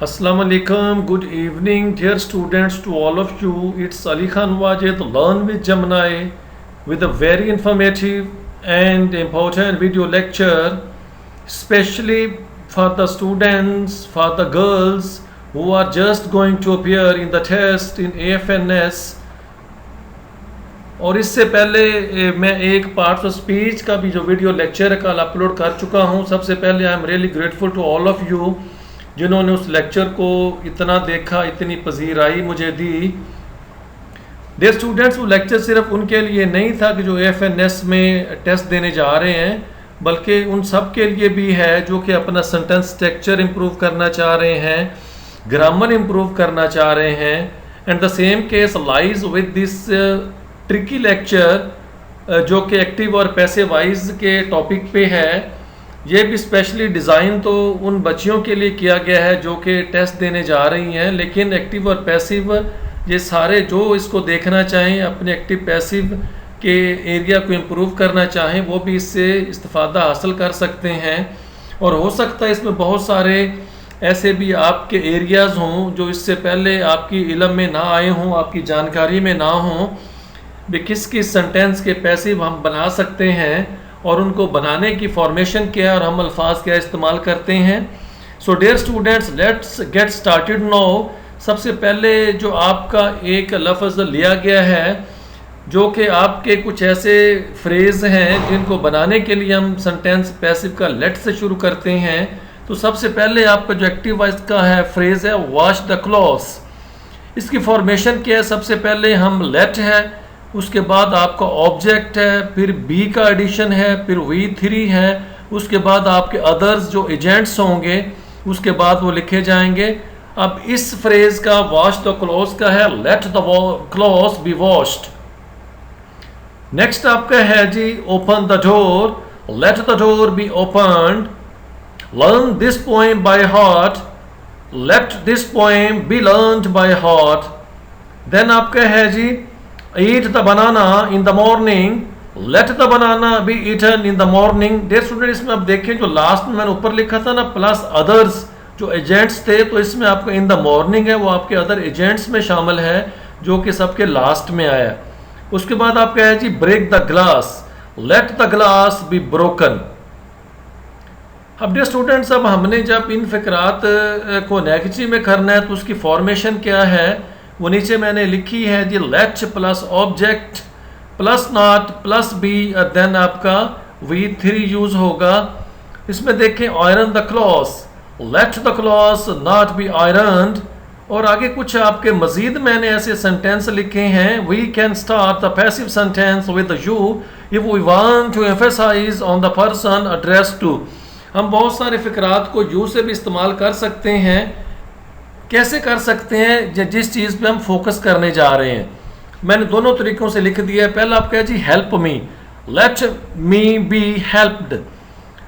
Assalamu alaikum, good evening, dear students, to all of you. It's Ali Khan Wajid, Learn with Gemini, with a very informative and important video lecture, especially for the students, for the girls who are just going to appear in the test in AFNS. और इससे पहले मैं एक part of speech का भी जो video lecture है कल अपलोड कर चुका हूँ. सबसे पहले I am really grateful to all of you जिन्होंने उस लेक्चर को इतना देखा, इतनी पजीराई मुझे दी. देयर स्टूडेंट्स, वो लेक्चर सिर्फ उनके लिए नहीं था कि जो AFNS में टेस्ट देने जा रहे हैं, बल्कि उन सब के लिए भी है जो कि अपना सेंटेंस स्ट्रक्चर इम्प्रूव करना चाह रहे हैं, ग्रामर इम्प्रूव करना चाह रहे हैं. And the same case lies with this tricky lecture जो कि एक्टिव और पैसिव वॉइस के टॉपिक पे है. ये भी स्पेशली डिज़ाइन तो उन बच्चियों के लिए किया गया है जो कि टेस्ट देने जा रही हैं, लेकिन एक्टिव और पैसिव ये सारे जो इसको देखना चाहें, अपने एक्टिव पैसिव के एरिया को इम्प्रूव करना चाहें, वो भी इससे इस्तिफ़ादा हासिल कर सकते हैं. और हो सकता है इसमें बहुत सारे ऐसे भी आपके एरियाज़ हों जो इससे पहले आपकी इल्म में ना आए हों, आपकी जानकारी में ना हों भी किस किस सेंटेंस के पैसिव हम बना सकते हैं और उनको बनाने की फॉर्मेशन क्या है और हम अल्फाज क्या इस्तेमाल करते हैं. So dear students, let's get started now. सबसे पहले जो आपका एक लफ्ज़ लिया गया है जो कि आपके कुछ ऐसे फ्रेज़ हैं जिनको बनाने के लिए हम सेंटेंस पैसिव का लेट से शुरू करते हैं. तो सबसे पहले आपका जो एक्टिव वॉइस का है फ्रेज़ है वॉश द क्लॉथ्स. इसकी फॉर्मेशन क्या है? सबसे पहले हम लेट है, उसके बाद आपका ऑब्जेक्ट है, फिर बी का एडिशन है, फिर V3 है, उसके बाद आपके अदर्स जो एजेंट्स होंगे उसके बाद वो लिखे जाएंगे. अब इस फ्रेज का वॉश द क्लॉथ्स का है let the clothes be washed. Next आपका है जी open the door, let the door be opened. Learn this poem by heart, let this poem be learned by heart. Then आपका है जी eat the banana in the morning, let the banana be eaten in the morning. dear student, इसमें आप देखें जो last में मैंने ऊपर लिखा था ना प्लस अदर्स जो एजेंट्स थे, तो इसमें आपका इन द मॉर्निंग है वो आपके अदर एजेंट्स में शामिल है जो कि सबके लास्ट में आया. उसके बाद आपका है जी break the glass, let the glass be broken. अब डियर स्टूडेंट्स, अब हमने जब इन फिक्रात को नेगेटिव में करना है तो उसकी फॉर्मेशन क्या है वो नीचे मैंने लिखी है जी. Let plus object plus not plus be, then आपका V3 यूज होगा. इसमें देखें iron the clothes, let the clothes not be ironed. और आगे कुछ आपके मजीद मैंने ऐसे सेंटेंस लिखे हैं. We can start the passive sentence with you if we want to emphasize on the person address to. हम बहुत सारे फिक्रात को यू से भी इस्तेमाल कर सकते हैं. कैसे कर सकते हैं? जिस चीज़ पे हम फोकस करने जा रहे हैं. मैंने दोनों तरीक़ों से लिख दिया है. पहला आपका है जी help me, let me be helped.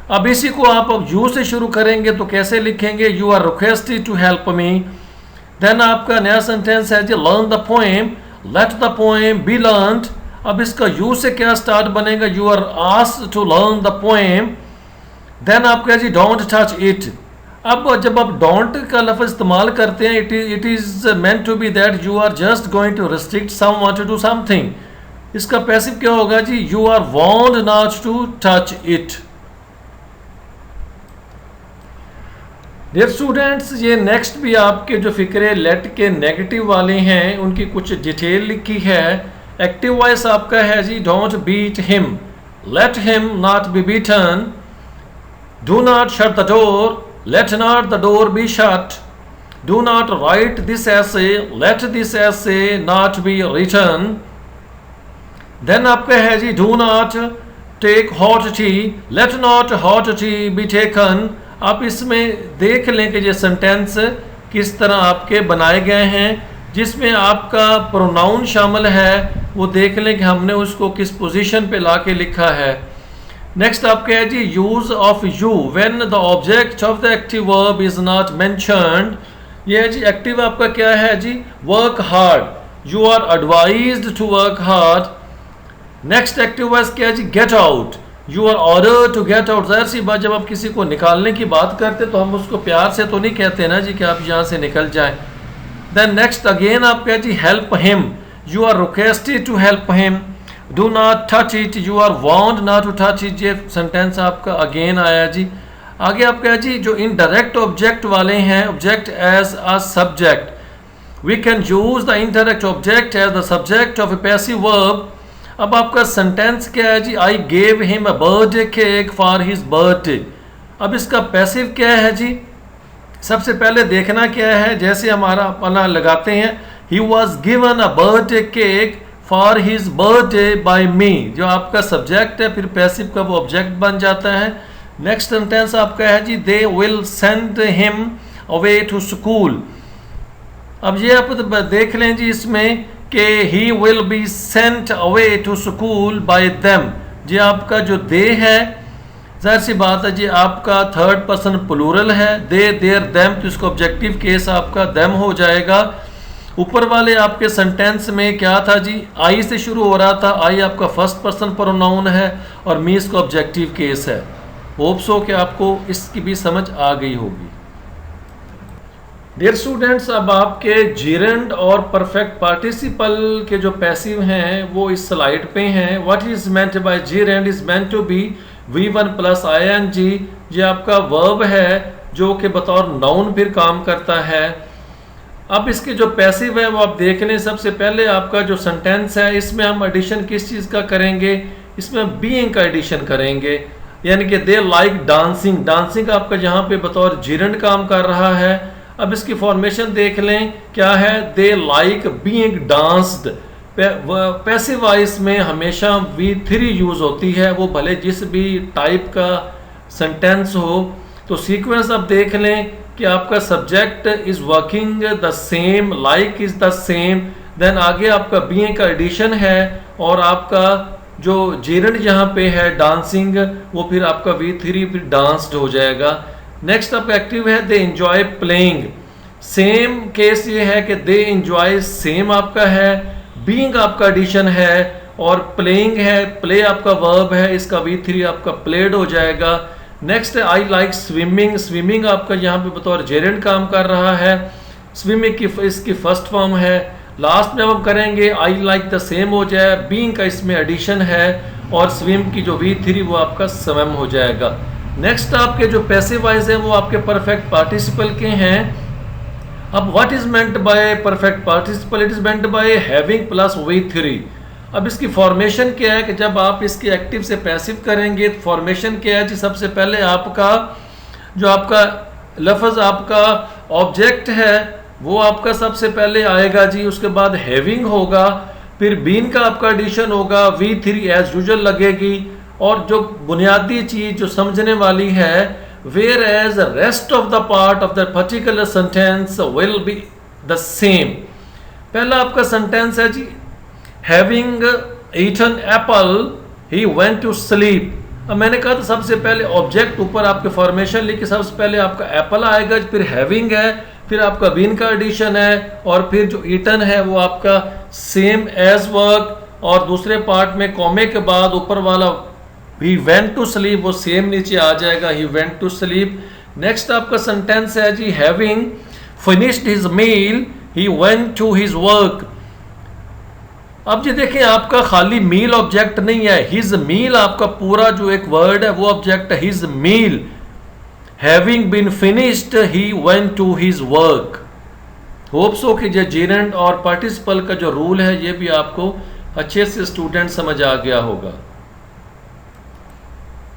अब इसी को आप अब यू से शुरू करेंगे तो कैसे लिखेंगे? You are requested to help me. Then आपका नया सेंटेंस है जी learn the poem, let the poem be learned. अब इसका यू से क्या स्टार्ट बनेगा? You are asked to learn the poem. Then आपका है जी डोंट टच इट. अब जब आप डोंट का लफ्ज़ इस्तेमाल करते हैं it is meant to be that you are just going to restrict someone to do something. इसका पैसिव क्या होगा जी? You are warned not to touch it. Dear students, ये नेक्स्ट भी आपके जो फिक्रे लेट के नेगेटिव वाले हैं उनकी कुछ डिटेल लिखी है. एक्टिव वॉइस आपका है जी don't beat him, let him not be beaten. Do not shut the door, let not the door be shut. Do not write this essay, let this essay not be written. Then आपका है जी do not take hot tea, let not hot tea be taken. आप इसमें देख लें कि ये sentence किस तरह आपके बनाए गए हैं. जिसमें आपका प्रोनाउन शामिल है वो देख लें कि हमने उसको किस पोजीशन पे ला के लिखा है. नेक्स्ट आपका है जी use of you when the object of the active verb is not mentioned. ये है जी एक्टिव आपका क्या है जी work hard, you are advised to work hard. Next active verb क्या है जी get out, you are order to get out. जाहिर सी बात, जब आप किसी को निकालने की बात करते तो हम उसको प्यार से तो नहीं कहते ना जी कि आप यहाँ से निकल जाएं। देन नेक्स्ट अगेन आप कह जी help him, you are requested to help him, do not touch it, you are warned not to touch it. ये सेंटेंस आपका अगेन आया जी। आगे आप कह जी जो इनडायरेक्ट ऑब्जेक्ट वाले हैं, object as a subject, we can use the indirect object as the subject of a passive verb. अब आपका सेंटेंस क्या है जी, I gave him a birthday cake for his birthday. अब इसका पैसिव क्या है जी, सबसे पहले देखना क्या है, जैसे हमारा अपना लगाते हैं, he was given a birthday cake for his birthday by me, जो आपका सब्जेक्ट है, फिर पैसिव का वो ऑब्जेक्ट बन जाता है। नेक्स्ट सेंटेंस आपका है जी, they will send him away to school. अब ये आप देख लें जी इसमें कि he will be sent away to school by them. जी आपका जो दे है, जाहिर सी बात है जी आपका थर्ड पर्सन प्लूरल है, दे देयर देम, तो इसका ऑब्जेक्टिव केस आपका देम हो जाएगा। ऊपर वाले आपके सेंटेंस में क्या था जी, आई से शुरू हो रहा था, आई आपका फर्स्ट पर्सन प्रोनाउन है और मी इसका ऑब्जेक्टिव केस है। होप सो कि आपको इसकी भी समझ आ गई होगी। डियर स्टूडेंट्स, अब आपके जीरेंड और परफेक्ट पार्टिसिपल के जो पैसिव हैं वो इस स्लाइड पे हैं। What is meant by gerund is meant to be V1 plus ing। ये आपका वर्ब है जो कि बतौर नाउन फिर काम करता है। अब इसके जो पैसिव है वो आप देख लें। सबसे पहले आपका जो सेंटेंस है इसमें हम एडिशन किस चीज़ का करेंगे, इसमें बीइंग का एडिशन करेंगे, यानी कि दे लाइक डांसिंग। डांसिंग आपका यहाँ पे बतौर जीरेंड काम कर रहा है। अब इसकी फॉर्मेशन देख लें क्या है, they like being danced. Passive voice में हमेशा V3 यूज़ होती है, वो भले जिस भी टाइप का सेंटेंस हो। तो सीक्वेंस अब देख लें कि आपका subject is working the same, like is the same, then आगे आपका बीइंग का एडिशन है और आपका जो जीरेंड यहाँ पे है डांसिंग, वो फिर आपका V3 फिर डांस्ड हो जाएगा। नेक्स्ट आपका एक्टिव है they enjoy playing. Same case ये है कि दे एंजॉय सेम आपका है, बीइंग आपका एडिशन है और प्लेइंग है, प्ले आपका वर्ब है, इसका V3 आपका प्लेड हो जाएगा। नेक्स्ट है आई लाइक स्विमिंग। स्विमिंग आपका यहाँ पे बतौर जेरेंड काम कर रहा है, स्विमिंग की इसकी फर्स्ट फॉर्म है। लास्ट में हम करेंगे आई लाइक द सेम हो जाए, बीइंग का इसमें एडिशन है और स्विम की जो V3 वो आपका स्वयं हो जाएगा। नेक्स्ट आपके जो पैसिव वॉइस है वो आपके परफेक्ट पार्टिसिपल के हैं। अब what is meant bye perfect participle, it is meant by having plus V3। अब इसकी फॉर्मेशन क्या है कि जब आप इसके एक्टिव से पैसिव करेंगे तो फॉर्मेशन क्या है जी, सबसे पहले आपका जो आपका लफ्ज़ आपका ऑब्जेक्ट है वो आपका सबसे पहले आएगा जी, उसके बाद हैविंग होगा, फिर बीन का आपका एडिशन होगा, V3 एज यूजुअल लगेगी और जो बुनियादी चीज़ जो समझने वाली है, whereas the rest of the part of the particular sentence will be the same। पहला आपका सेंटेंस है जी, having eaten apple he went to sleep। अब मैंने कहा था सबसे पहले ऑब्जेक्ट ऊपर आपके फॉर्मेशन लिखी, सबसे पहले आपका एप्पल आएगा, फिर हैविंग है, फिर आपका बीन का एडिशन है और फिर जो ईटन है वो आपका सेम एज वर्क, और दूसरे पार्ट में कॉमे के बाद ऊपर वाला he went to sleep वो सेम नीचे आ जाएगा, he went to sleep। Next आपका सेंटेंस है जी, having finished his meal he went to his work। अब जी देखें आपका खाली मील ऑब्जेक्ट नहीं है, his meal आपका पूरा जो एक वर्ड है वो ऑब्जेक्ट है, his meal। having been finished he went to his work। Hope so कि जो जेरेंड और पार्टिसिपल का जो रूल है ये भी आपको अच्छे से स्टूडेंट समझ आ गया होगा।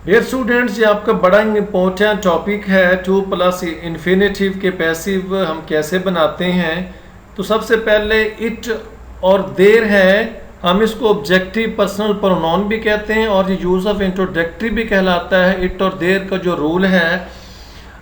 डियर स्टूडेंट्स, ये आपका बड़ा इंपॉर्टेंट टॉपिक है, टू प्लस इन्फिनेटिव के पैसिव हम कैसे बनाते हैं। तो सबसे पहले इट और देर है, हम इसको ऑब्जेक्टिव पर्सनल प्रोनाउन भी कहते हैं और ये यूज़ ऑफ इंट्रोडक्टरी भी कहलाता है। इट और देर का जो रूल है,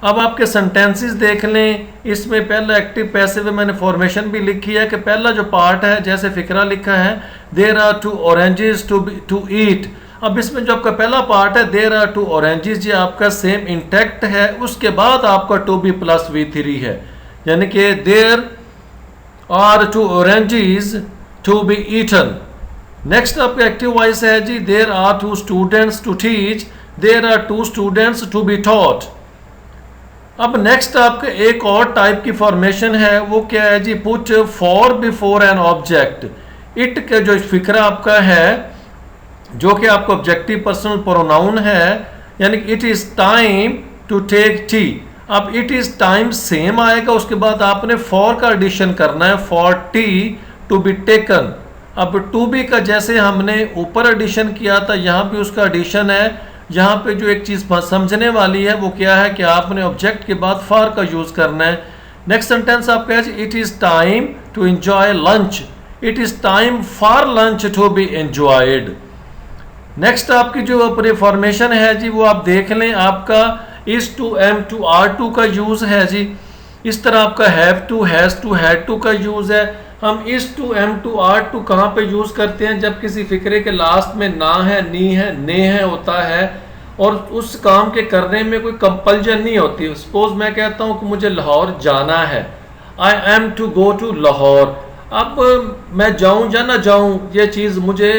अब आपके सेंटेंसेस देख लें, इसमें पहला एक्टिव पैसिव मैंने फॉर्मेशन भी लिखी है कि पहला जो पार्ट है जैसे फिक्रा लिखा है, there are 2 oranges to eat. अब इसमें जो आपका पहला पार्ट है देर आर 2 ऑरेंजेस, ये आपका सेम इंटैक्ट है, उसके बाद आपका टू बी प्लस V3 है, यानी कि there are 2 oranges to be eaten. Next आपका एक्टिव वॉइस है जी, there are 2 students to teach, there are 2 students to be taught. अब नेक्स्ट आपका एक और टाइप की फॉर्मेशन है, वो क्या है जी, put for before an object. It का जो फिक्रा आपका है, जो कि आपका ऑब्जेक्टिव पर्सनल प्रोनाउन है, यानी it is time to take tea. अब इट इज टाइम सेम आएगा, उसके बाद आपने फॉर का एडिशन करना है, for tea to be taken. अब टू बी का जैसे हमने ऊपर एडिशन किया था, यहाँ भी उसका एडिशन है। यहाँ पे जो एक चीज़ समझने वाली है वो क्या है कि आपने ऑब्जेक्ट के बाद फॉर का यूज़ करना है। नेक्स्ट सेंटेंस आपका है, it is time to enjoy lunch, it is time for lunch to be enjoyed. Next आपकी जो अपनी फॉर्मेशन है जी, वो आप देख लें, आपका is to am to are to का यूज़ है जी। इस तरह आपका have to, has to, had to का यूज़ है। हम is to am to are to कहाँ पे यूज़ करते हैं, जब किसी फिक्रे के लास्ट में ना है, नी है, ने है होता है और उस काम के करने में कोई कंपल्जन नहीं होती। सपोज मैं कहता हूँ कि मुझे लाहौर जाना है, I am to go to Lahore. अब मैं जाऊँ या ना जाऊँ, ये चीज़ मुझे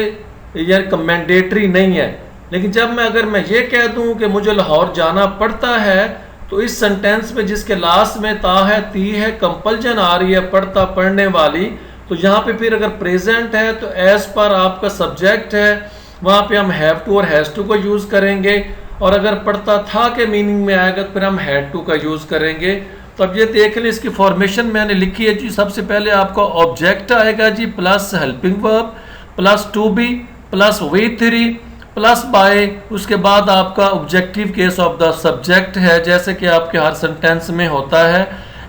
यार मैंडेटरी नहीं है, लेकिन जब अगर मैं ये कह दूँ कि मुझे लाहौर जाना पड़ता है, तो इस सेंटेंस में जिसके लास्ट में ता है, ती है, कंपल्जन आ रही है पढ़ता पढ़ने वाली, तो यहाँ पे फिर अगर प्रेजेंट है तो एज पर आपका सब्जेक्ट है, वहाँ पे हम हैव टू और हैज़ टू को यूज़ करेंगे। और अगर पढ़ता था के मीनिंग में आएगा तो फिर हम हैड टू का यूज़ करेंगे। तो अब ये देख लें, इसकी फॉर्मेशन मैंने लिखी है जी। सबसे पहले आपका ऑब्जेक्ट आएगा जी, plus helping verb, plus to be, plus V three, plus by, उसके बाद आपका objective case of the subject है, जैसे कि आपके हर सेंटेंस में होता है।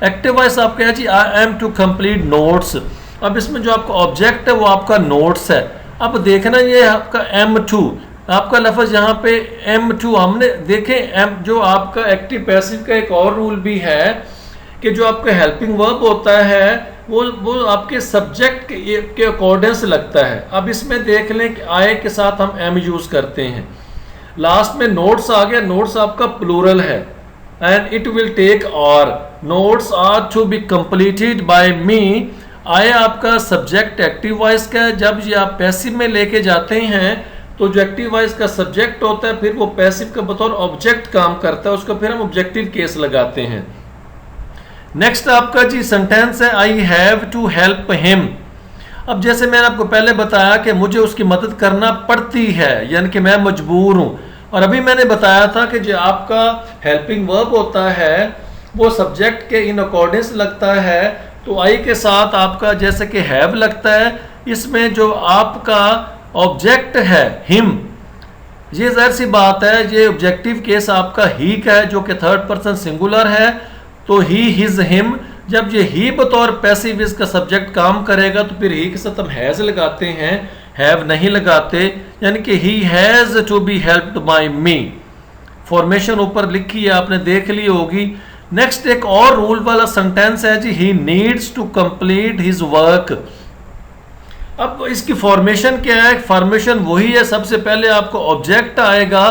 एक्टिव वॉइस आपका है जी, I am to complete notes. अब इसमें जो आपका ऑब्जेक्ट है वो आपका नोट्स है। अब देखना ये आपका एम टू, आपका लफ्ज़ यहाँ पे एम टू, हमने देखें एम जो आपका एक्टिव पैसिव का एक और रूल भी है कि जो आपका हेल्पिंग वर्ब होता है वो आपके सब्जेक्ट के अकॉर्डेंस लगता है। अब इसमें देख लें कि आए के साथ हम एम यूज़ करते हैं। लास्ट में नोट्स आ गया, नोट्स आपका प्लूरल है, and it will take are, notes are to be completed by me. I आपका सब्जेक्ट एक्टिव वॉइस का है। जब ये आप पैसिव में लेके जाते हैं तो जो एक्टिव वॉइस का सब्जेक्ट होता है, फिर वो पैसिव का बतौर ऑब्जेक्ट काम करता है, उसको फिर हम ऑब्जेक्टिव केस लगाते हैं। नेक्स्ट आपका जी सेंटेंस है, I have to help him. अब जैसे मैंने आपको पहले बताया कि मुझे उसकी मदद करना पड़ती है, यानी कि मैं मजबूर हूँ। और अभी मैंने बताया था कि जो आपका हेल्पिंग वर्ब होता है वो सब्जेक्ट के इन अकॉर्डेंस लगता है, तो आई के साथ आपका जैसे कि हैव लगता है। इसमें जो आपका ऑब्जेक्ट है हिम, ये ज़ाहिर सी बात है, ये ऑब्जेक्टिव केस आपका ही का है, जो कि थर्ड पर्सन सिंगुलर है, तो ही, हिज, हिम। जब ये ही बतौर पैसिव इसका सब्जेक्ट काम करेगा तो फिर ही के साथ हम हैज़ लगाते हैं, हैव नहीं लगाते, यानी कि he has to be helped by me. Formation ऊपर लिखी है, आपने देख ली होगी। नेक्स्ट एक और रूल वाला सेंटेंस है जी, he needs to complete his work. अब इसकी फॉर्मेशन क्या है, फॉर्मेशन वही है, सबसे पहले आपको ऑब्जेक्ट आएगा।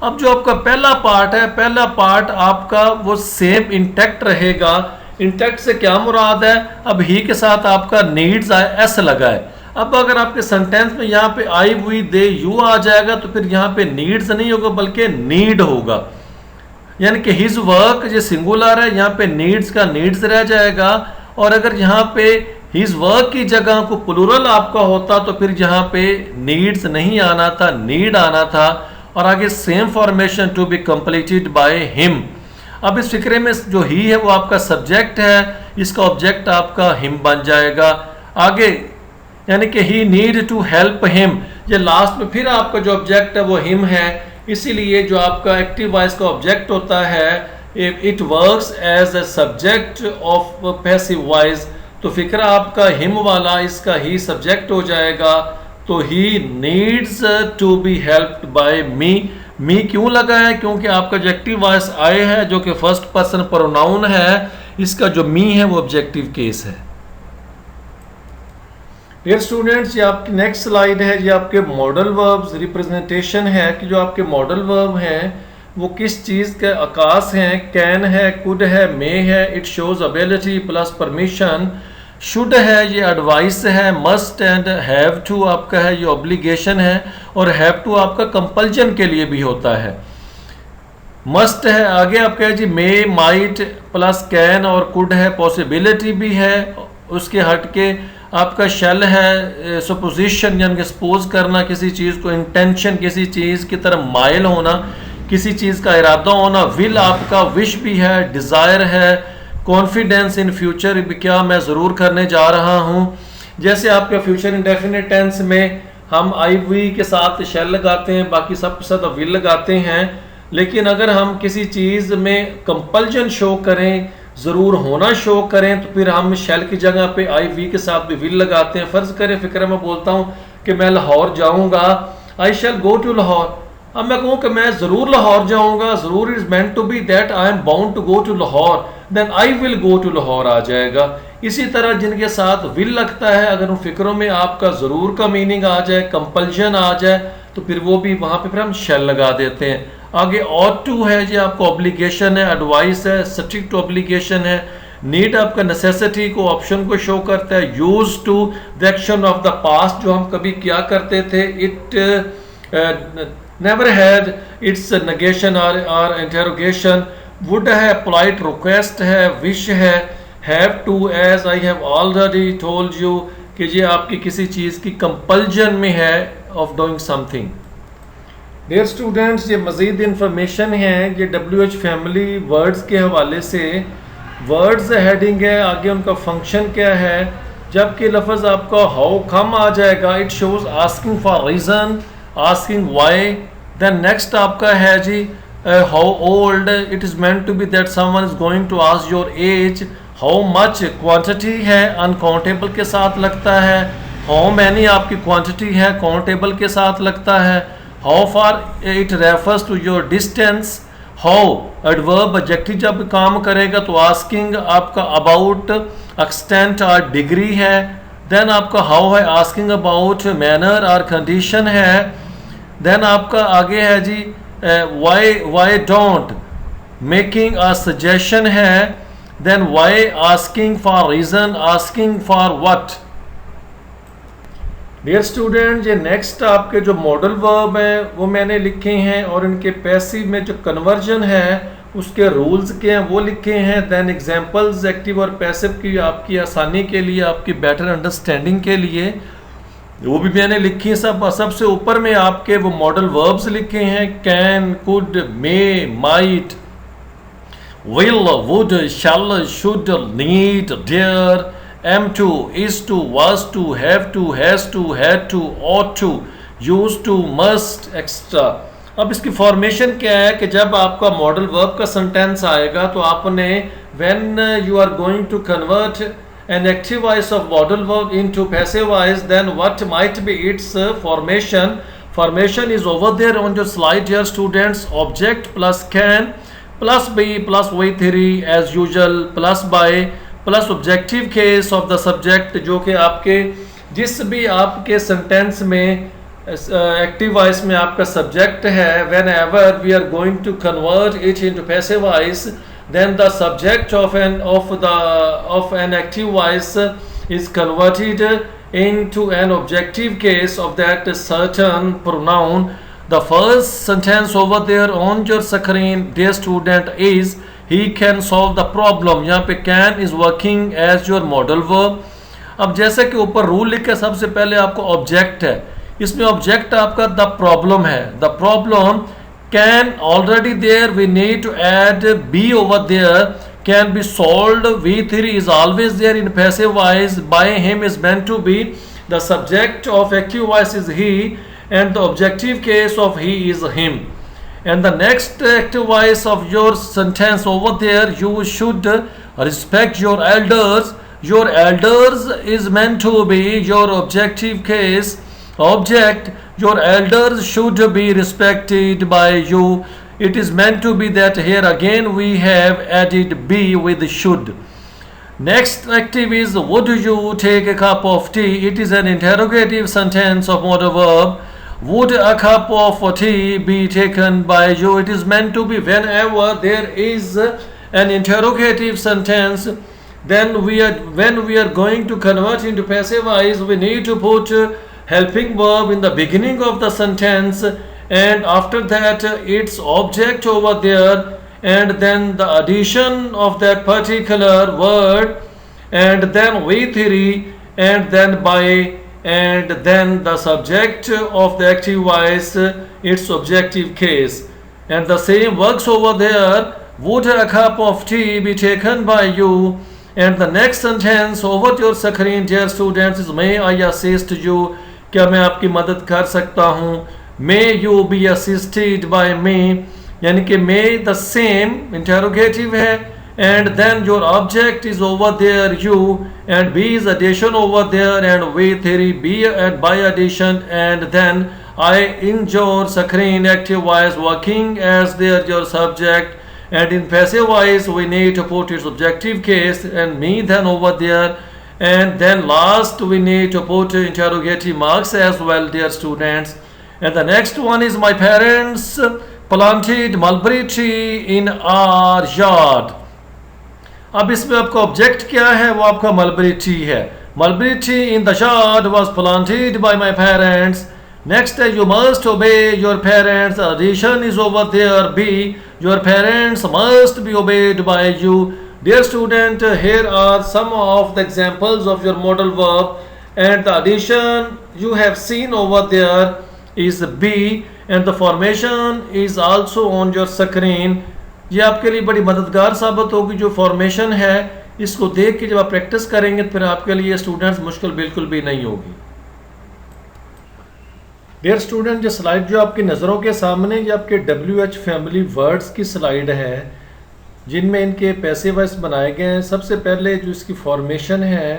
अब जो आपका पहला पार्ट है, पहला पार्ट आपका वो सेम इंटैक्ट रहेगा। इंटैक्ट से क्या मुराद है, अब ही के साथ आपका नीड्स एस लगा है। अब अगर आपके सेंटेंस में यहाँ पे आई, वी, दे, यू आ जाएगा तो फिर यहाँ पे नीड्स नहीं होगा बल्कि नीड होगा, यानी कि हिज वर्क ये सिंगुलर है, यहाँ पे नीड्स का नीड्स रह जाएगा। और अगर यहाँ पे हिज वर्क की जगह को प्लूरल आपका होता तो फिर यहाँ पे नीड्स नहीं आना था, नीड आना था। और आगे same formation to be completed by him. अब इस फिक्रे में जो ही है वो आपका सब्जेक्ट है, इसका ऑब्जेक्ट आपका हिम बन जाएगा। आगे यानी कि ही नीड टू हेल्प हिम, ये लास्ट में फिर आपका जो ऑब्जेक्ट है वो हिम है, इसीलिए जो आपका एक्टिव वॉइस का ऑब्जेक्ट होता है it works as a subject of passive voice. तो फिक्रा आपका हिम वाला, इसका ही सब्जेक्ट हो जाएगा। तो he needs to be helped by me. Me क्यों लगा है, क्योंकि आपका जो एक्टिव वॉइस आए है जो कि फर्स्ट पर्सन प्रोनाउन है, इसका जो मी है वो ऑब्जेक्टिव केस है। डियर स्टूडेंट्स, ये आपकी नेक्स्ट स्लाइड है, ये आपके मॉडल वर्ब्स रिप्रेजेंटेशन है कि जो आपके मॉडल वर्ब हैं वो किस चीज़ के अकास हैं। कैन है, कुड है, मे है, it shows ability plus permission, should है ये एडवाइस है, मस्ट एंड हैव टू आपका है ये ऑब्लिगेशन है, और हैव टू आपका कंपल्जन के लिए भी होता है। मस्ट है आगे आपका है जी मे, माइट प्लस कैन और कुड है, पॉसिबिलिटी भी है। उसके हट के आपका शेल है सुपोजिशन, यानी कि सपोज करना किसी चीज़ को, इंटेंशन किसी चीज़ की तरफ माइल होना, किसी चीज़ का इरादा होना। विल आपका विश भी है, डिज़ायर है, कॉन्फिडेंस इन फ्यूचर भी, क्या मैं ज़रूर करने जा रहा हूँ। जैसे आपका फ्यूचर इंडेफिनिट टेंस में हम आई वी के साथ शेल लगाते हैं, बाकी सब के साथ विल लगाते हैं। लेकिन अगर हम किसी चीज़ में कंपल्जन शो करें, ज़रूर होना शो करें, तो फिर हम शेल की जगह पे आई वी के साथ भी विल लगाते हैं। फ़र्ज़ करें फिक्र में बोलता हूँ कि मैं लाहौर जाऊँगा, आई शैल गो टू लाहौर। अब मैं कहूँ कि मैं ज़रूर लाहौर जाऊँगा, ज़रूर is meant to be that I am bound to go to Lahore, then I will go to Lahore आ जाएगा। इसी तरह जिनके साथ विल लगता है, अगर उन फिक्रों में आपका ज़रूर का मीनिंग आ जाए, कंपल्जन आ जाए, तो फिर वो भी वहाँ पे फिर हम शेल लगा देते हैं। आगे ऑट टू है जी आपको ऑब्लिगेशन है, एडवाइस है, स्ट्रिक्ट ऑब्लिगेशन है। नीड आपका नेसेसिटी को, ऑप्शन को शो करता है। Use to the action of the past, जो हम कभी क्या करते थे। It never had, its negation और इंटरोगेशन। वुड है, पोलाइट रिक्वेस्ट है, विश है। Have to, as I have already told you, कि ये आपकी किसी चीज़ की कंपल्जन में है of doing something. Dear students, ये मज़ीद इंफॉर्मेशन है ये WH फैमिली वर्ड्स के हवाले से। वर्ड्स हेडिंग है, आगे उनका फंक्शन क्या है। जबकि लफ्ज़ आपका हाउ कम आ जाएगा, it shows asking for reason, asking why. Then next आपका है जी how old, it is meant to be that someone is going to ask your age. How much, quantity है, अनकाउंटेबल के साथ लगता है। हाउ मैनी आपकी क्वांटिटी है, काउंटेबल के साथ लगता है। How far, it refers to your distance. How adverb adjective जब काम करेगा तो आस्किंग आपका अबाउट एक्सटेंट और डिग्री है। देन आपका हाउ है आस्किंग अबाउट मैनर और कंडीशन है। देन आपका आगे है जी why don't, making a suggestion है। Then why asking for reason, asking for what. Dear student, ये नेक्स्ट आपके जो मॉडल वर्ब हैं वो मैंने लिखे हैं, और इनके पैसिव में जो कन्वर्जन है उसके रूल्स के हैं वो लिखे हैं। देन एग्जांपल्स एक्टिव और पैसिव की आपकी आसानी के लिए, आपकी बेटर अंडरस्टैंडिंग के लिए वो भी मैंने लिखी है। सबसे ऊपर में आपके वो मॉडल वर्ब्स लिखे हैं, can, could, may, might, will, would, shall, should, need, dare, am to, is to, was to, have to, has to, had to, ought to, used to, must, extra। अब इसकी फॉर्मेशन क्या है कि जब आपका modal verb का sentence आएगा तो आपने when you are going to convert an active voice of modal verb into passive voice, then what might be its formation? Formation is over there on your slide here students. Object plus can plus be plus V3 as usual plus by plus objective case of the subject, जो कि आपके जिस भी आपके sentence में active voice में आपका subject है, whenever we are going to convert it into passive voice, then the subject of an active voice is converted into an objective case of that certain pronoun. The first sentence over there on your screen, dear student, is he can solve the problem। यहाँ पे can is working as your modal verb। अब जैसे कि ऊपर rule लिखा, सबसे पहले आपको ऑब्जेक्ट है, इसमें ऑब्जेक्ट आपका द प्रॉब्लम है। The problem can already there, we need to add be over there. Can be solved, V3 is always there in passive voice, by him is meant to be। The subject of active voice is he and the objective case of he is him। And the next active voice of your sentence over there, you should respect your elders। Your elders is meant to be your objective case object। Your elders should be respected by you, it is meant to be that here again we have added be with should। Next active is would you take a cup of tea, it is an interrogative sentence of modal verb। Would a cup of tea be taken by you, it is meant to be whenever there is an interrogative sentence then when we are going to convert into passive voice, we need to put helping verb in the beginning of the sentence, and after that its object over there, and then the addition of that particular word, and then V3, and then by, and then the subject of the active voice, its objective case. And the same works over there. Would a cup of tea be taken by you? And the next sentence over your screen, dear students, is may I assist you? क्या मैं आपकी मदद कर सकता हूँ? May you be assisted by me? यानी कि may the same interrogative है, and then your object is over there you, and be is addition over there, and we theory be and by addition, and then I in your screen active voice working as their your subject, and in passive voice we need to put its objective case and me then over there, and then last we need to put interrogative marks as well, dear students. And the next one is my parents planted mulberry tree in our yard. अब इसमें आपका object क्या है? वो आपका mulberry tree है. Mulberry tree in the yard was planted by my parents. Next है you must obey your parents. Addition is over there be. Your parents must be obeyed by you. Dear student, here are some of the examples of your modal verb, and the addition you have seen over there is be, and the formation is also on your screen. ये आपके लिए बड़ी मददगार साबित होगी. जो formation है इसको देख के जब आप प्रैक्टिस करेंगे तो फिर आपके लिए स्टूडेंट्स मुश्किल बिल्कुल भी नहीं होगी. डियर स्टूडेंट, ये स्लाइड जो आपकी नज़रों के सामने, ये आपके WH फैमिली वर्ड्स की स्लाइड है जिनमें इनके पैसिव वॉइस बनाए गए हैं. सबसे पहले जो इसकी फॉर्मेशन है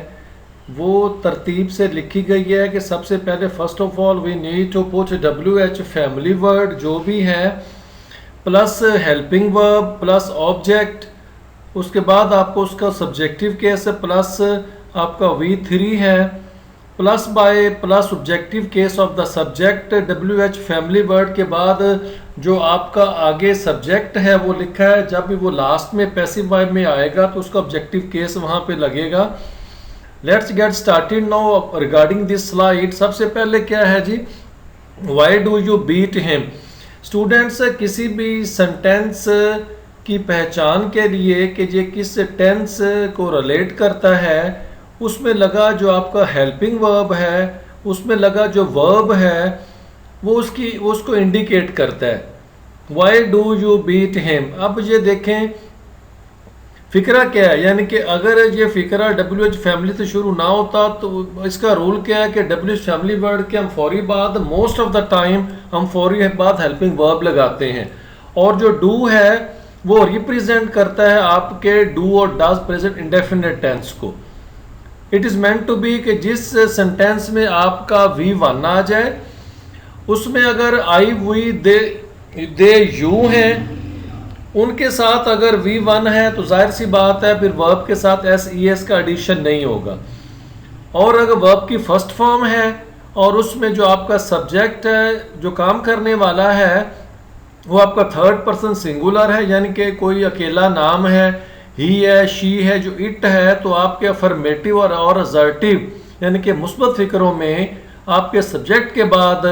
वो तरतीब से लिखी गई है कि सबसे पहले first of all we need to put WH family word जो भी है plus helping verb plus object. उसके बाद आपको उसका सब्जेक्टिव केस है प्लस आपका V3 है plus by plus objective case of the subject. WH family word के बाद जो आपका आगे सब्जेक्ट है वो लिखा है. जब भी वो लास्ट में पैसिव वर्ब में आएगा तो उसका ऑब्जेक्टिव केस वहाँ पे लगेगा. Let's get started now regarding this slide. सबसे पहले क्या है जी, why do you beat him. Students, किसी भी सेंटेंस की पहचान के लिए कि ये किस टेंस को रिलेट करता है उसमें लगा जो आपका हेल्पिंग वर्ब है, उसमें लगा जो वर्ब है वो उसको इंडिकेट करता है. Why do you beat him. अब ये देखें फ़िक्रा क्या है, यानी कि अगर ये फ़िक्रा WH फैमिली से शुरू ना होता तो इसका रूल क्या है कि WH फैमिली वर्ड के हम फौरी बाद मोस्ट ऑफ द टाइम हम फौरी बाद हेल्पिंग वर्ब लगाते हैं. और जो डू है वो रिप्रेजेंट करता है आपके डू और डज प्रेजेंट इंडेफिनिट टेंस को. It is meant to be कि जिस सेंटेंस में आपका V1 आ जाए उसमें अगर आई वी दे यू हैं उनके साथ अगर V1 है तो जाहिर सी बात है फिर वर्ब के साथ SES का एडिशन नहीं होगा. और अगर वर्ब की फर्स्ट फॉर्म है और उसमें जो आपका सब्जेक्ट है जो काम करने वाला है वो आपका थर्ड पर्सन सिंगुलर है, यानी कि कोई अकेला नाम है, ही है, शी है, जो इट है, तो आपके अफर्मेटिव और असर्टिव यानी कि मुस्बत फिक्रों में आपके सब्जेक्ट के बाद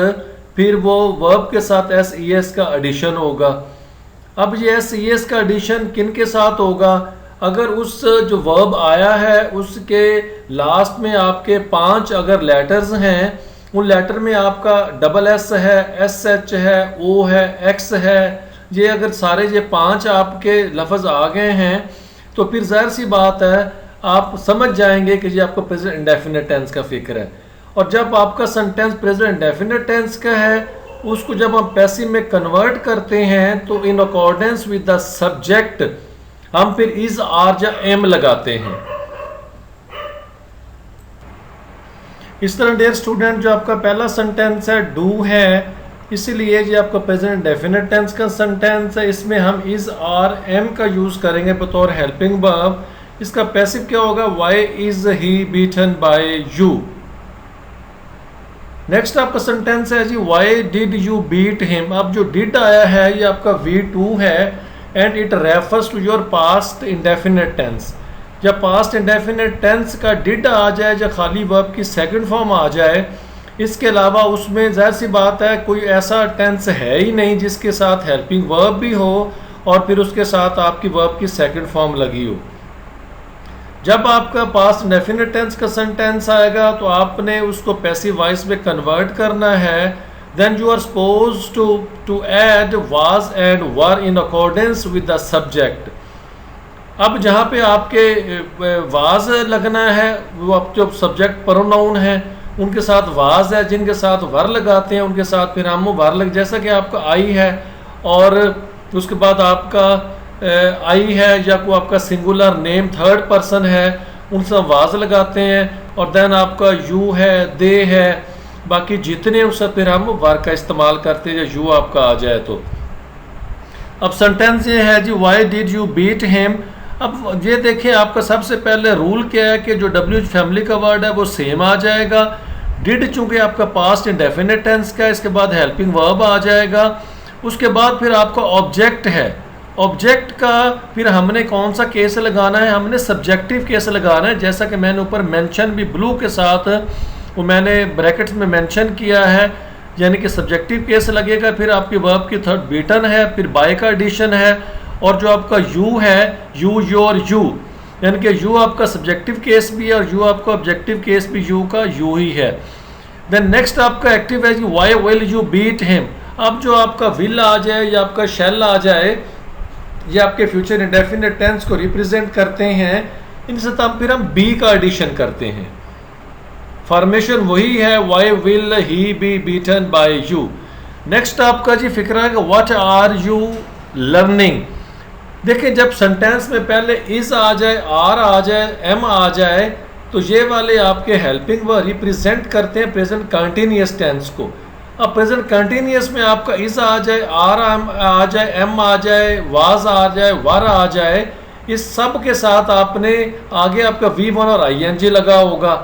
फिर वो वर्ब के साथ SES का एडिशन होगा. अब ये SES का एडिशन किन के साथ होगा? अगर उस जो वर्ब आया है उसके लास्ट में आपके 5 अगर लेटर्स हैं, उन लेटर में आपका SS है, SH है, O है, X है, ये अगर सारे ये 5 आपके लफ्ज़ आ गए हैं तो फिर जाहिर सी बात है आप समझ जाएंगे कि ये आपका प्रेजेंट इंडेफिनिट टेंस का फिक्र है. और जब आपका सेंटेंस प्रेजेंट इंडेफिनिट टेंस का है उसको जब हम पैसिव में कन्वर्ट करते हैं तो इन अकॉर्डेंस विद द सब्जेक्ट हम फिर इज आर या एम लगाते हैं. इस तरह डियर स्टूडेंट जो आपका पहला सेंटेंस है डू है, इसीलिए ये आपका प्रेजेंट इंडेफिनिट टेंस का सेंटेंस है. इसमें हम इज आर एम का यूज करेंगे बतौर हेल्पिंग वर्ब. इसका पैसिव क्या होगा? Why is he beaten by you. Next आपका सेंटेंस है जी why did you beat him. अब जो डिड आया है ये आपका V2 है and it refers to your past indefinite tense. या पास्ट इंडेफिनिट टेंस का डिड आ जाए या खाली वर्ब की सेकंड फॉर्म आ जाए, इसके अलावा उसमें ज़ाहिर सी बात है कोई ऐसा टेंस है ही नहीं जिसके साथ हेल्पिंग वर्ब भी हो और फिर उसके साथ आपकी वर्ब की सेकंड फॉर्म लगी हो। जब आपका पास्ट इंडेफिनिट टेंस का सेंटेंस आएगा तो आपने उसको पैसिव वॉइस में कन्वर्ट करना है। Then you are suppose to add was and were in accordance with the subject. अब जहाँ पे आपके वाज लगना है वो आप जो सब्जेक्ट प्रोनाउन है उनके साथ वाज है, जिनके साथ वर लगाते हैं उनके साथ फिर हम वर लग, जैसा कि आपका आई है और उसके बाद आपका आई है या कोई आपका सिंगुलर नेम थर्ड पर्सन है उनसे वाज लगाते हैं और देन आपका यू है, दे है, बाकी जितने उससे फिर हम वर का इस्तेमाल करते हैं यू आपका आ जाए तो। अब सेंटेंस ये है जी why did you beat him. अब ये देखें आपका सबसे पहले रूल क्या है कि जो WH फैमिली का वर्ड है वो सेम आ जाएगा। डिड चूंकि आपका पास्ट इंडेफिनिट टेंस का, इसके बाद हेल्पिंग वर्ब आ जाएगा, उसके बाद फिर आपका ऑब्जेक्ट है। ऑब्जेक्ट का फिर हमने कौन सा केस लगाना है, हमने सब्जेक्टिव केस लगाना है, जैसा कि मैंने ऊपर मेंशन भी ब्लू के साथ वो मैंने ब्रैकेट्स में मेंशन किया है, यानी कि सब्जेक्टिव केस लगेगा। फिर आपकी वर्ब की थर्ड बीटन है, फिर बाय का एडिशन है और जो आपका यू है यू योर यू, यानी कि यू आपका सब्जेक्टिव केस भी है और यू आपका ऑब्जेक्टिव केस भी यू का यू ही है। देन नेक्स्ट आपका एक्टिव है जी why will you beat him. अब जो आपका विल आ जाए या आपका शैल आ जाए ये आपके फ्यूचर इंडेफिनिट टेंस को रिप्रेजेंट करते हैं, इनसे तब फिर हम बी का एडिशन करते हैं। फॉर्मेशन वही है why will he be beaten by you. Next आपका जी फिक्र है कि व्हाट आर यू लर्निंग। देखिए जब सेंटेंस में पहले इज आ जाए, आर आ जाए, एम आ जाए तो ये वाले आपके हेल्पिंग वर्ब रिप्रेजेंट करते हैं प्रेजेंट कंटिन्यूअस टेंस को। अब प्रेजेंट कंटिन्यूअस में आपका इज आ जाए, आर आ जाए, एम आ जाए, वाज आ जाए, वर आ जाए, इस सब के साथ आपने आगे आपका V1 और ING लगा होगा।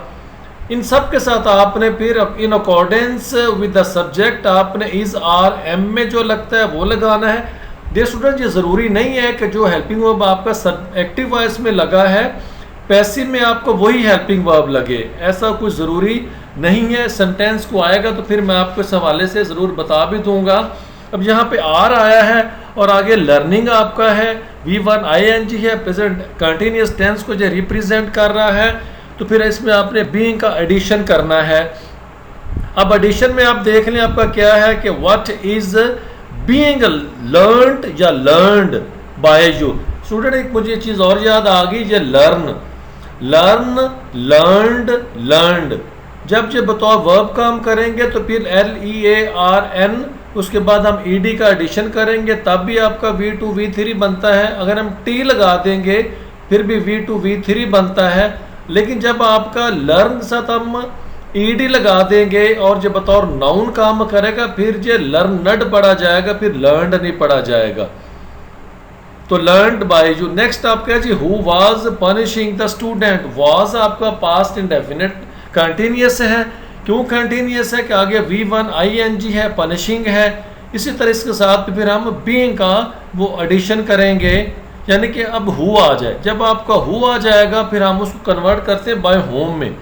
इन सब के साथ आपने फिर इन अकॉर्डेंस विद द सब्जेक्ट आपने इज आर एम में जो लगता है वो लगाना है। डियर स्टूडेंट ये ज़रूरी नहीं है कि जो हेल्पिंग वर्ब आपका सब एक्टिव वॉइस में लगा है पैसिव में आपको वही हेल्पिंग वर्ब लगे, ऐसा कुछ ज़रूरी नहीं है। सेंटेंस को आएगा तो फिर मैं आपको इस हवाले से ज़रूर बता भी दूंगा। अब यहाँ पे आर आया है और आगे लर्निंग आपका है, V1 ING है, प्रेजेंट कंटिन्यूअस टेंस को जो रिप्रेजेंट कर रहा है, तो फिर इसमें आपने बीइंग का एडिशन करना है। अब एडिशन में आप देख लें आपका क्या है कि व्हाट इज बीइंग लर्नड या लर्नड बाय यू। स्टूडेंट एक मुझे चीज़ और याद आ गई, ये लर्न, लर्नड, लर्नड। जब ये बतौर वर्ब काम करेंगे तो फिर LEARN, उसके बाद हम ED का एडिशन करेंगे तब भी आपका V2 V3 बनता है। अगर हम T लगा देंगे फिर भी V2 V3 बनता है। लेकिन जब आपका लर्न साथ हम ED लगा देंगे और जब बतौर नाउन काम करेगा फिर ये लर्नड पढ़ा जाएगा, फिर लर्नड नहीं पढ़ा जाएगा। तो लर्नड बाय यू। नेक्स्ट आपका जी who was punishing the student. Was आपका पास्ट इंडेफिनिट कंटिन्यूअस है। क्यों कंटिन्यूअस है कि आगे V1 ING है, पनिशिंग है। इसी तरह इसके साथ फिर हम बीइंग का वो एडिशन करेंगे, यानी कि अब हु आ जाए। जब आपका हु आ जाएगा फिर हम उसको कन्वर्ट करते हैं बाय होम में।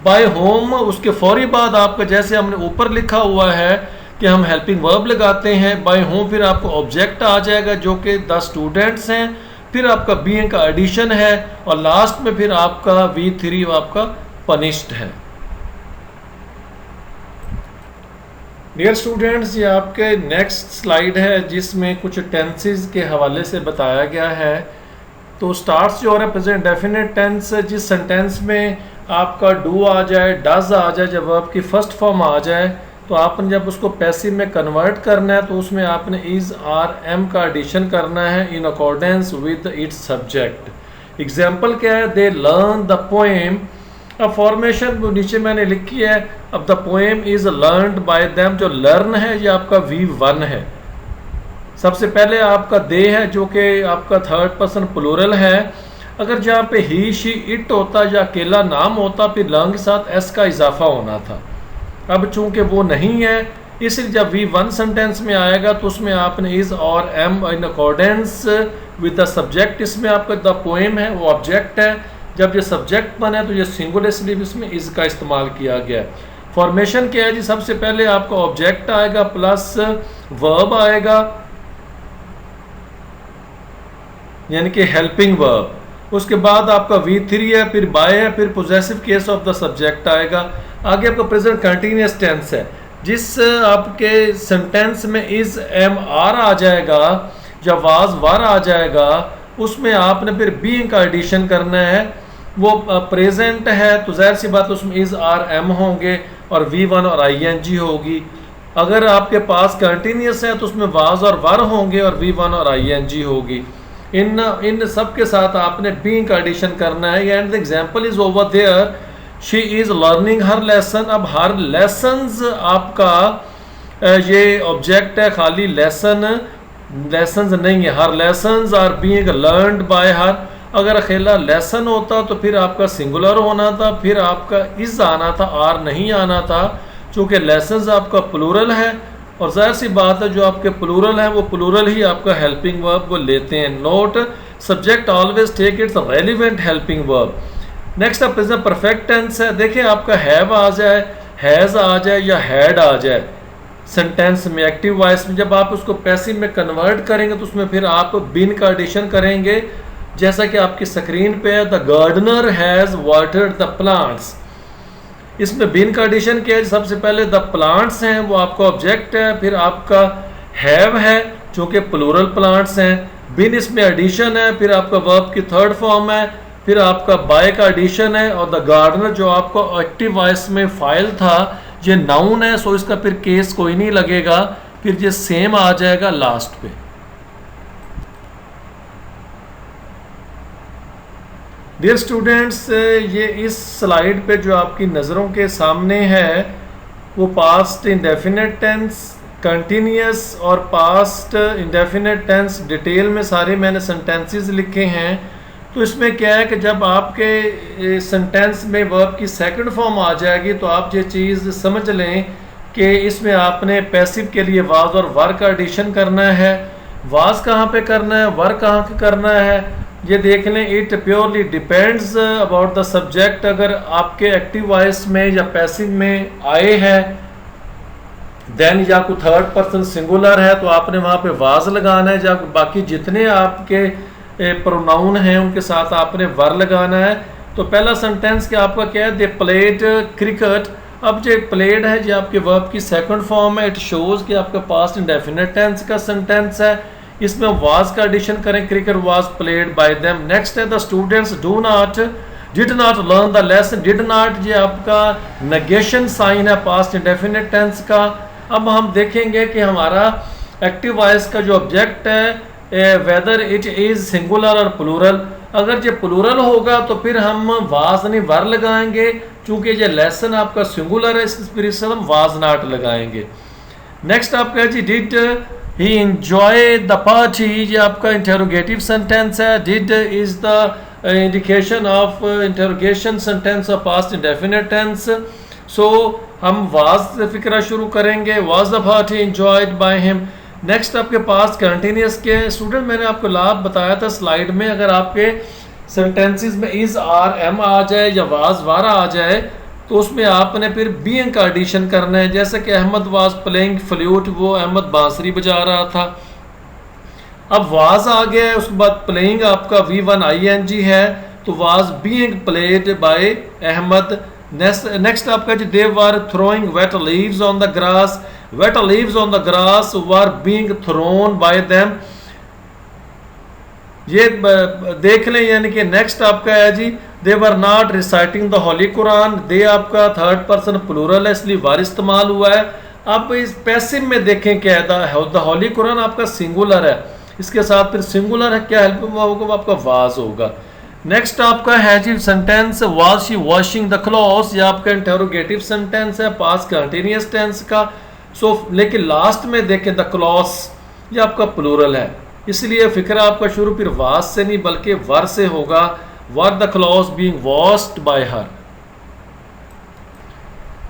बाय होम उसके फौरी बाद आपका जैसे हमने ऊपर लिखा हुआ है कि हम हेल्पिंग वर्ब लगाते हैं बाय होम, फिर आपको ऑब्जेक्ट आ जाएगा जो कि द स्टूडेंट्स हैं, फिर आपका बीइंग का एडिशन है और लास्ट में फिर आपका V3 आपका पनिश्ड है। डियर स्टूडेंट्स ये आपके नेक्स्ट स्लाइड है जिसमें कुछ टेंसेस के हवाले से बताया गया है। तो स्टार्ट्स जो है प्रेजेंट डेफिनेट टेंस, जिस सेंटेंस में आपका डू आ जाए, डज आ जाए, जब वर्ब की फर्स्ट फॉर्म आ जाए तो आपने जब उसको पैसिव में कन्वर्ट करना है तो उसमें आपने इज आर एम का एडिशन करना है इन accordance with its subject. Example क्या है, दे लर्न द पोएम। अब फॉर्मेशन नीचे मैंने लिखी है। अब the poem is learned bye them, जो लर्न है ये आपका V1 है। सबसे पहले आपका दे है जो कि आपका थर्ड पर्सन प्लूरल है। अगर जहाँ पे ही शी इट होता या अकेला नाम होता फिर लर्न के साथ एस का इजाफा होना था। अब चूंकि वो नहीं है इसलिए जब V1 सेंटेंस में आएगा तो उसमें आपने इज और am in accordance with the subject, इसमें आपका द पोएम है वो ऑब्जेक्ट है। जब ये सब्जेक्ट बना है तो ये सिंगुलरली इसमें इज का इस्तेमाल किया गया है। फॉर्मेशन क्या है जी, सबसे पहले आपका ऑब्जेक्ट आएगा प्लस वर्ब आएगा, यानी कि हेल्पिंग वर्ब। उसके बाद आपका V3 है, फिर बाय है, फिर possessive case of the subject आएगा। आगे आपका प्रेजेंट कंटिन्यूअस टेंस है, जिस आपके सेंटेंस में इज एम आर आ जाएगा या वाज वर आ जाएगा, उसमें आपने फिर बीइंग का एडिशन करना है। वो प्रेजेंट है तो जाहिर सी बात उसमें इज आर एम होंगे और V1 और ING होगी। अगर आपके पास कंटिन्यूअस है तो उसमें वाज और वर होंगे और V1 और ING होगी। इन सब के साथ आपने बीइंग का एडिशन करना है। And the example is over there, she is learning her lesson. अब हर लेसन्स आपका ये ऑब्जेक्ट है, खाली लेसन्स नहीं है, her lessons are being learned by her. अगर अकेला लेसन होता तो फिर आपका सिंगुलर होना था, फिर आपका इज आना था, आर नहीं आना था। चूँकि लेसन्स आपका प्लूरल है और जाहिर सी बात है जो आपके प्लूरल है वो प्लूरल ही आपका हेल्पिंग वर्ब को लेते हैं। Note, subject always take its relevant helping verb. Next आप प्रेजेंट परफेक्ट टेंस है। देखिए आपका हैव आ जाए, हैज़ आ जाए या हैड आ जाए सेंटेंस में, एक्टिव वॉइस में, जब आप उसको पैसिव में कन्वर्ट करेंगे तो उसमें फिर आप बिन का एडिशन करेंगे। जैसा कि आपकी स्क्रीन पे है, the gardener has watered the plants. इसमें बिन का एडिशन क्या है, सबसे पहले द प्लांट्स हैं वो आपका ऑब्जेक्ट है, फिर आपका हैव है जो कि प्लूरल प्लांट्स हैं, बिन इसमें एडिशन है, फिर आपका वर्ब की थर्ड फॉर्म है, फिर आपका बाय का एडिशन है, और द गार्डनर जो आपका एक्टिव वॉइस में फाइल था ये नाउन है, सो इसका फिर केस कोई नहीं लगेगा, फिर ये सेम आ जाएगा लास्ट पे। डियर स्टूडेंट्स, ये इस स्लाइड पे जो आपकी नज़रों के सामने है वो पास्ट इंडेफिनिट टेंस, कंटिन्यूअस और पास्ट इंडेफिनिट टेंस डिटेल में सारे मैंने सेंटेंसेस लिखे हैं। तो इसमें क्या है कि जब आपके सेंटेंस में वर्ब की सेकंड फॉर्म आ जाएगी तो आप ये चीज़ समझ लें कि इसमें आपने पैसिव के लिए वाज और वर का एडिशन करना है। वाज कहाँ पे करना है, वर कहाँ पे करना है, ये देख लें। It purely depends about the subject. अगर आपके एक्टिव वॉइस में या पैसिव में आए हैं देन या कोई थर्ड पर्सन सिंगुलर है तो आपने वहाँ पे वाज लगाना है, या बाकी जितने आपके प्रोनाउन हैं उनके साथ आपने वर लगाना है। तो पहला सेंटेंस क्या आपका क्या है, दे प्लेड क्रिकेट। अब जो प्लेड है जो आपके वर्ब की सेकंड फॉर्म है, इट शोज कि आपका पास्ट इंडेफिनिट टेंस का सेंटेंस है। इसमें वाज का एडिशन करें, cricket was played by them. Next है the students did not learn the lesson. Did not ये आपका नेगेशन साइन है पास्ट इंडेफिनिट टेंस का। अब हम देखेंगे कि हमारा एक्टिव वॉइस का जो ऑब्जेक्ट है वेदर इट इज सिंगुलर और प्लूरल। अगर ये प्लूरल होगा तो फिर हम वाज नहीं वर लगाएंगे, चूंकि ये लेसन आपका सिंगुलर है इसलिए हम वाज नॉट लगाएंगे। नेक्स्ट आपका जी did he enjoy the party, ये आपका इंटरोगेटिव सेंटेंस है। Did is the indication of interrogation sentence of past indefinite tense. So हम वाज से फिक्रा शुरू करेंगे, was the party enjoyed by him. Next आपके पास कंटिन्यूअस के स्टूडेंट मैंने आपको लाभ बताया था स्लाइड में, अगर आपके सेंटेंसेस में इज आर एम आ जाए या वाज वारा आ जाए तो उसमें आपने फिर बीइंग का एडिशन करना है। जैसे कि अहमद वाज प्लेइंग फ्लूट, वो अहमद बांसुरी बजा रहा था। अब वाज आ गया है, उसके बाद प्लेइंग आपका V1 ING है तो was being played by Ahmad. Next आपका जी they were throwing wet leaves on the grass. Wet leaves on the grass were being thrown by them. ये देख लें, यानी कि नेक्स्ट आपका है जी they were not reciting the holy Quran. They आपका थर्ड पर्सन प्लूरल है इसलिए वर इस्तेमाल हुआ है। अब इस पैसिव में देखें क्या है, द होली कुरान आपका सिंगुलर है, इसके साथ फिर सिंगुलर है क्या हेल्प होगा, वो आपका वाज होगा। नेक्स्ट आपका है जी sentence was she washing the clothes, ये आपका इंटरोगेटिव सेंटेंस है पास्ट कंटिन्यूअस टेंस का। सो लेकिन लास्ट में देखें द क्लॉथ्स ये आपका प्लूरल है, इसलिए फिक्रा आपका शुरू फिर वाज से नहीं बल्कि वर से होगा। Were the clothes being washed by her.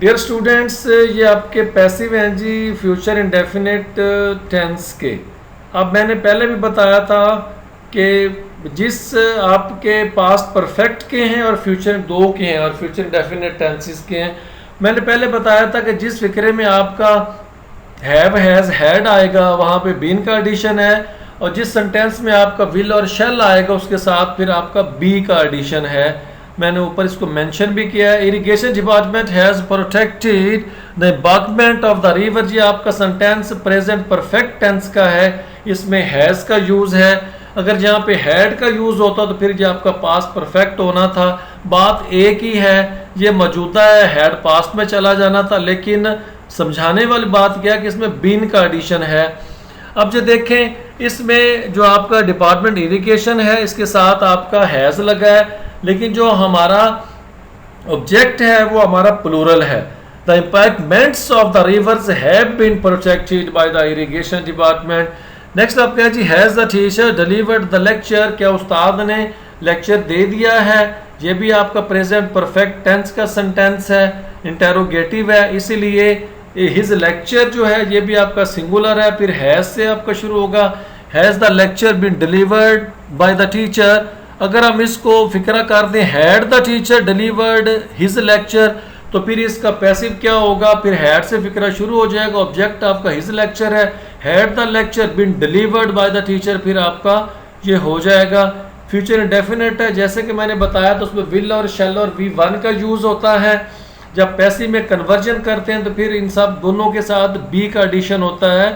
Dear students, ये आपके पैसिव हैं जी फ्यूचर इंडेफिनिट टेंस के। अब मैंने पहले भी बताया था कि जिस आपके पास्ट परफेक्ट के हैं और फ्यूचर दो के हैं और फ्यूचर इंडेफिनिट टेंसेस के हैं। मैंने पहले बताया था कि जिस फिक्रे में आपका हैव हैज़ हैड आएगा वहाँ पे बीन का एडिशन है, और जिस सेंटेंस में आपका विल और शेल आएगा उसके साथ फिर आपका बी का एडिशन है। मैंने ऊपर इसको मेंशन भी किया है। Irrigation department has protected the embankment of the river, जी आपका सेंटेंस प्रेजेंट परफेक्ट टेंस का है, इसमें हैज़ का यूज़ है। अगर जहाँ पे हैड का यूज़ होता तो फिर जो आपका पास्ट परफेक्ट होना था। बात एक ही है, ये मौजूदा है, हैड पास्ट में चला जाना था, लेकिन समझाने वाली बात क्या है कि इसमें बीन का एडिशन है। अब जो देखें इसमें जो आपका डिपार्टमेंट इरिगेशन है इसके साथ आपका हैज़ लगा है, लेकिन जो हमारा ऑब्जेक्ट है वो हमारा प्लूरल है। The embankments of the rivers have been protected by the irrigation department. Next आप क्या जी, has the teacher delivered the lecture, क्या उस्ताद ने लेक्चर दे दिया है। ये भी आपका प्रेजेंट परफेक्ट टेंस का सेंटेंस है, इंटेरोगेटिव है, इसीलिए हिज लेक्चर जो है ये भी आपका सिंगुलर है, फिर हैज़ से आपका शुरू होगा। Has the lecture been delivered by the teacher. अगर हम इसको फिक्रा कर दें had the teacher delivered his lecture, तो फिर इसका पैसिव क्या होगा, फिर हैड से फिक्रा शुरू हो जाएगा, ऑब्जेक्ट आपका हिज लेक्चर है, had the lecture been delivered by the teacher, फिर आपका ये हो जाएगा। फ्यूचर इंडेफिनिट है, जैसे कि मैंने बताया तो उसमें विल और शेल और वी वन का यूज़ होता है। जब पैसिव में कन्वर्जन करते हैं तो फिर इन सब दोनों के साथ बी का एडिशन होता है।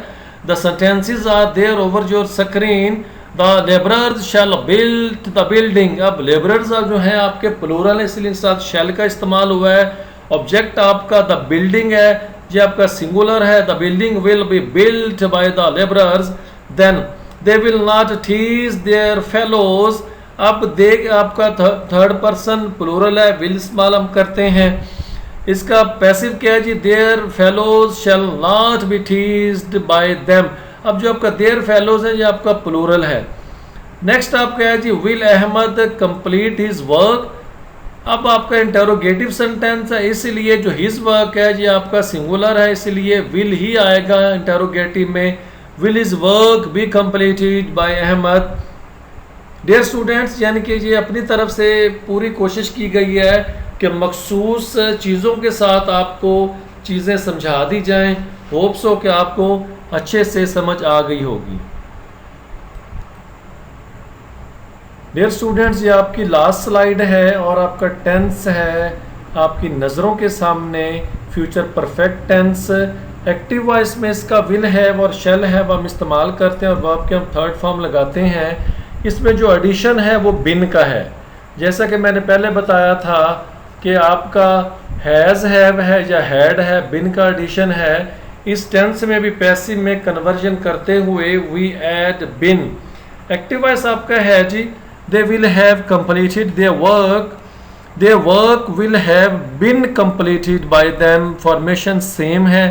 The sentences are there over your screen, the labourers shall build the building. अब लेबरर्स जो है आपके प्लूरल है, इसलिए साथ शैल का इस्तेमाल हुआ है। ऑब्जेक्ट आपका द बिल्डिंग है, ये आपका सिंगुलर है। The building will be built by the labourers, then they will not tease their fellows. अब देख आपका थर्ड पर्सन प्लूरल है, विल इस्तेमाल हम करते हैं। इसका पैसिव क्या है जी, their fellows shall not be teased by them. अब जो आपका देयर फेलोज है ये आपका प्लूरल है। नेक्स्ट आपका है जी, will Ahmad complete his work. अब आपका इंटेरोगेटिव सेंटेंस है, इसलिए जो हिज वर्क है ये आपका सिंगुलर है, इसलिए विल ही आएगा इंटेरोगेटिव में। Will is work be completed by Ahmed. Dear students, यानी कि ये अपनी तरफ से पूरी कोशिश की गई है कि मखसूस चीज़ों के साथ आपको चीज़ें समझा दी जाएं। होप्स हो कि आपको अच्छे से समझ आ गई होगी। डियर स्टूडेंट्स, ये आपकी लास्ट स्लाइड है और आपका टेंस है आपकी नज़रों के सामने। Future perfect tense active voice में इसका विल है और शेल है वो हम इस्तेमाल करते हैं, और वर्ब के हम थर्ड फॉर्म लगाते हैं। इसमें जो एडिशन है वो बिन का है। जैसा कि मैंने पहले बताया था कि आपका हैज़ हैव है या हैड है, बिन का एडिशन है। इस टेंस में भी पैसिव में कन्वर्जन करते हुए we add been. Active voice आपका है जी, they will have completed their work will have been completed by them। Formation same है।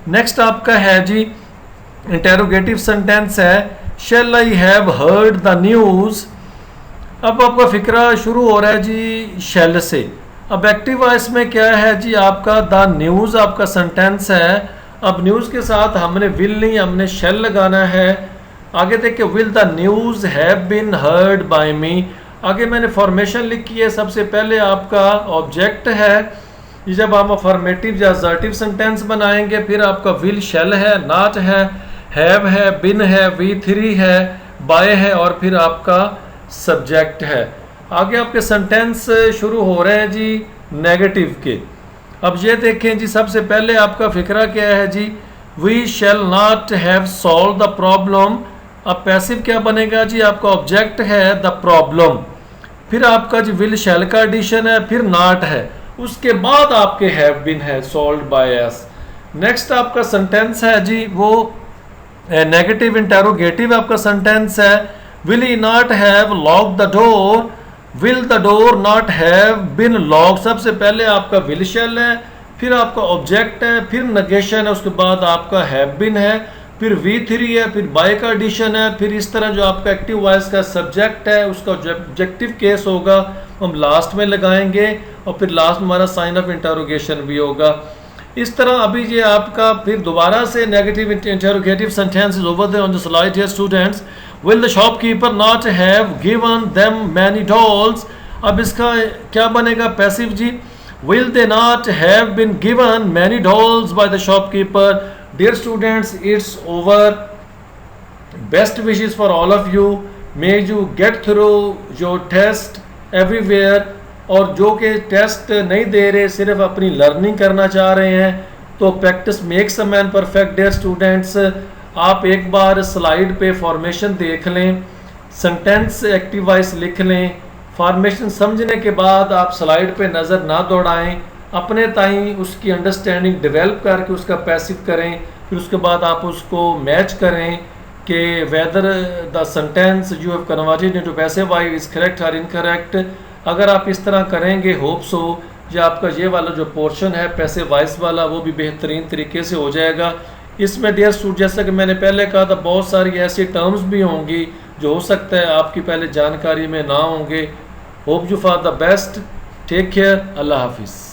नेक्स्ट आपका है जी इंटेरोगेटिव सेंटेंस है, shall I have heard the news। अब आपका फिक्रा शुरू हो रहा है जी shall से। अब एक्टिव वॉइस में क्या है जी, आपका द न्यूज़ आपका सेंटेंस है। अब न्यूज़ के साथ हमने विल नहीं, हमने shall लगाना है। आगे देखिए, will the news have been heard by me. आगे मैंने फॉर्मेशन लिखी है। सबसे पहले आपका ऑब्जेक्ट है, जब हम अफर्मेटिव या असर्टिव सेंटेंस बनाएंगे, फिर आपका विल शेल है, नॉट है, हैव है, बिन है, वी थ्री है, बाय है, और फिर आपका सब्जेक्ट है। आगे आपके सेंटेंस शुरू हो रहे हैं जी नेगेटिव के। अब ये देखें जी, सबसे पहले आपका फिक्रा क्या है जी, we shall not have solve the problem. अब पैसिव क्या बनेगा जी, आपका ऑब्जेक्ट है द प्रॉब्लम, फिर आपका जी विल शैल का एडिशन है, फिर नॉट है, उसके बाद आपके हैव बीन है सॉल्व्ड बाय अस। नेक्स्ट आपका सेंटेंस है जी वो नेगेटिव इंटेरोगेटिव आपका सेंटेंस है, will he not have lock the door, will the door not have been lock. सबसे पहले आपका विल शैल है, फिर आपका ऑब्जेक्ट है, फिर नेगेशन है, उसके बाद आपका हैव बीन है, फिर V3 है, फिर बाय का एडिशन है। फिर इस तरह जो आपका एक्टिव वॉइस का सब्जेक्ट है उसका ऑब्जेक्टिव केस होगा हम लास्ट में लगाएंगे, और फिर लास्ट में हमारा साइन ऑफ इंटरोगेशन भी होगा। इस तरह अभी ये आपका फिर दोबारा से negative interrogative sentence is over there on the slide here students. Will the shopkeeper not have given them many dolls. अब इसका क्या बनेगा पैसिव जी। Will they not have been given many dolls by the shopkeeper. Dear students it's over. Best wishes for all of you. May you get through your test everywhere. और जो कि test नहीं दे रहे, सिर्फ अपनी लर्निंग करना चाह रहे हैं, तो practice makes a man perfect. Dear students आप एक बार स्लाइड पे फॉर्मेशन देख लें, सेंटेंस एक्टिव वॉइस लिख लें। फॉर्मेशन समझने के बाद आप स्लाइड पे नज़र ना दौड़ाएं, अपने ताई उसकी अंडरस्टैंडिंग डेवलप करके उसका पैसिव करें। फिर उसके बाद आप उसको मैच करें कि whether the sentence you have converted into passive voice is correct और इनकरेक्ट। अगर आप इस तरह करेंगे होप सो या आपका ये वाला जो पोर्शन है पैसिव वॉइस वाला वो भी बेहतरीन तरीके से हो जाएगा। इसमें डियर स्टूडेंट जैसा कि मैंने पहले कहा था बहुत सारी ऐसी टर्म्स भी होंगी जो हो सकता है आपकी पहले जानकारी में ना होंगे। Hope you for the best. Take care. अल्लाह हाफिज़।